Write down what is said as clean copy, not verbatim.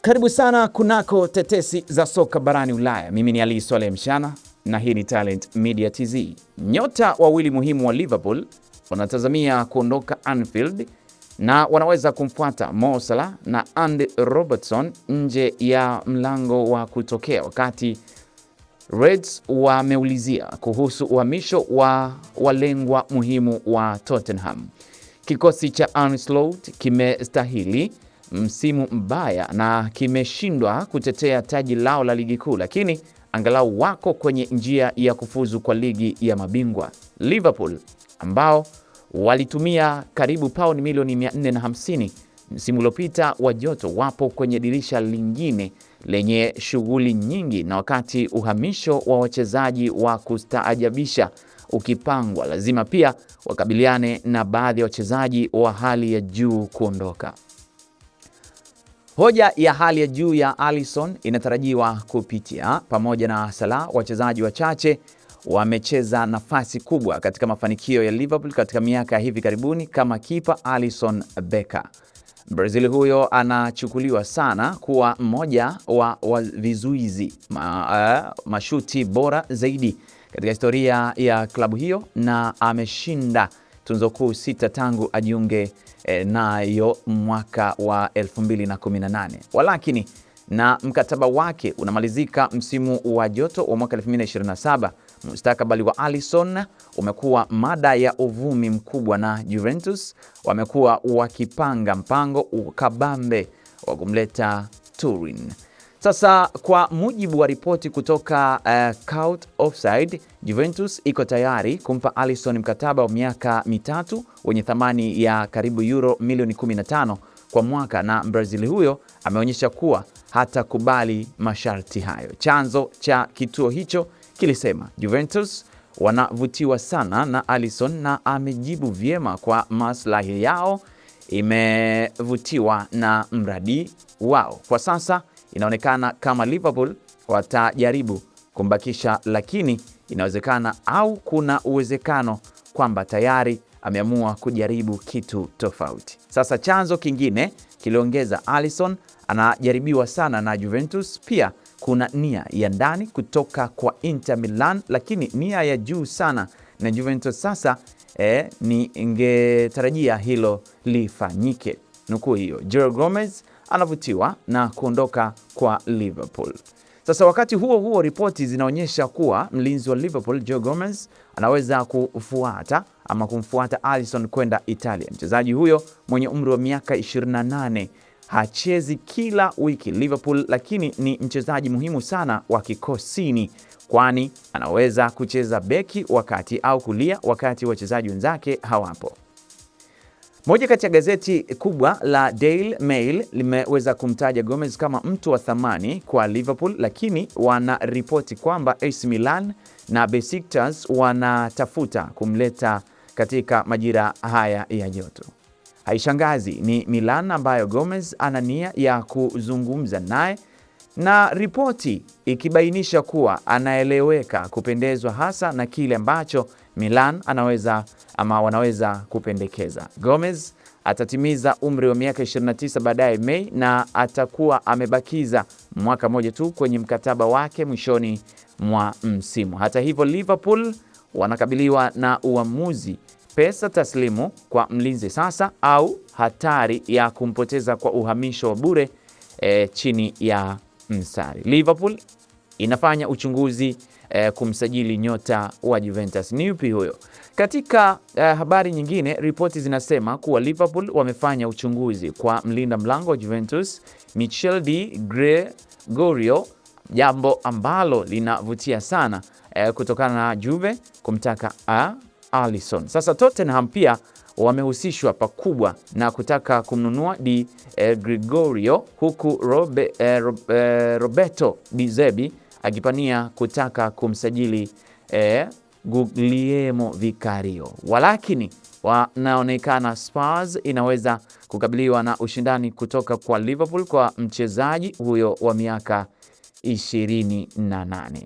Karibu sana kunako tetesi za soka barani Ulaya. Mimi ni Ali Swaleh Mshana na hii ni Talent Media TZ. Nyota wawili muhimu wa Liverpool wanatazamia kuondoka Anfield na wanaweza kumfuata Mo Salah na Andy Robertson nje ya mlango wa kutokea, wakati Reds wameulizia kuhusu uhamisho wa walengwa muhimu wa Tottenham. Kikosi cha Arne Slot kimestahili msimu mbaya na kimeshindwa kutetea taji lao la ligi kuu, lakini angalau wako kwenye njia ya kufuzu kwa ligi ya mabingwa. Liverpool ambao walitumia karibu pauni milioni 450 msimu uliopita wa joto, wapo kwenye dirisha lingine lenye shughuli nyingi, na wakati uhamisho wa wachezaji wa kustaajabisha ukipangwa, lazima pia wakabiliane na baadhi ya wachezaji wa hali ya juu kuondoka. Hoja ya hali ya juu ya Alisson inatarajiwa kupitia pamoja na Salah. Wachezaji wachache wamecheza nafasi kubwa katika mafanikio ya Liverpool katika miaka ya hivi karibuni, kama kipa Alisson Becker. Brazil huyo anachukuliwa sana kuwa mmoja wa vizuizi mashuti bora zaidi katika historia ya klabu hiyo, na ameshinda tunzo kuu 6 tangu ajiunge nayo mwaka wa 2018. Walakini na mkataba wake unamalizika msimu wa joto wa mwaka 2027, mustakabali wa Alisson umekuwa mada ya uvumi mkubwa, na Juventus wamekuwa wakipanga mpango ukabambe wa kumleta Turin. Sasa kwa mujibu wa ripoti kutoka Court Offside, Juventus iko tayari kumpa Alisson mkataba wa miaka 3 wenye thamani ya karibu euro milioni 15 kwa mwaka, na Brazil huyo ameonyesha kuwa hatakubali masharti hayo. Chanzo cha kituo hicho kilisema Juventus wanavutiwa sana na Alisson na amejibu vyema kwa maslahi yao, imevutiwa na mradi wao. Kwa sasa inaonekana kama Liverpool watajaribu kumbakisha, lakini inawezekana au kuna uwezekano kwamba tayari ameamua kujaribu kitu tofauti. Sasa chanzo kingine kiliongeza Alisson anajaribiwa sana na Juventus. Pia kuna nia ya ndani kutoka kwa Inter Milan, lakini nia ya juu sana na Juventus. Sasa ingetarajia hilo lifanyike. Nukuu hiyo, Joe Gomez anavutiwa na kuondoka kwa Liverpool. Sasa wakati huo huo, ripoti zinaonyesha kuwa mlinzi wa Liverpool Joe Gomez anaweza kumfuata Alisson kwenda Italia. Mchezaji huyo mwenye umri wa miaka 28 hachezi kila wiki Liverpool, lakini ni mchezaji muhimu sana wa kikosini, kwani anaweza kucheza beki wakati au kulia wakati wachezaji wenzake hawapo. Moja kati ya gazeti kubwa la Daily Mail limeweza kumtaja Gomez kama mtu wa thamani kwa Liverpool, lakini wanaripoti kwamba AC Milan na Besiktas wanatafuta kumleta katika majira haya ya joto. Haishangazi ni Milan ambayo Gomez ana nia ya kuzungumza naye, na ripoti ikibainisha kuwa anaeleweka kupendezwa hasa na kile ambacho Milan wanaweza kupendekeza. Gomez atatimiza umri wa miaka 29 baadaye Mei, na atakuwa amebakiza mwaka mmoja tu kwenye mkataba wake mwishoni mwa msimu. Hata hivyo, Liverpool wanakabiliwa na uamuzi: pesa taslimu kwa mlinzi sasa au hatari ya kumpoteza kwa uhamisho wa bure chini ya msari. Liverpool inafanya uchunguzi kumsajili nyota wa Juventus. Ni yupi huyo? Katika habari nyingine, ripoti zinasema kuwa Liverpool wamefanya uchunguzi kwa mlinda mlango wa Juventus Michel Di Gregorio, jambo ambalo linavutia sana kutokana na Juve kumtaka Alisson. Sasa Tottenham pia wamehusishwa pakubwa na kutaka kumnunua Di Gregorio, huku Roberto Di Zerbi akipania kutaka kumsajili Guglielmo Vicario. Walakini wanaonekana Spurs inaweza kukabiliwa na ushindani kutoka kwa Liverpool kwa mchezaji huyo wa miaka 28.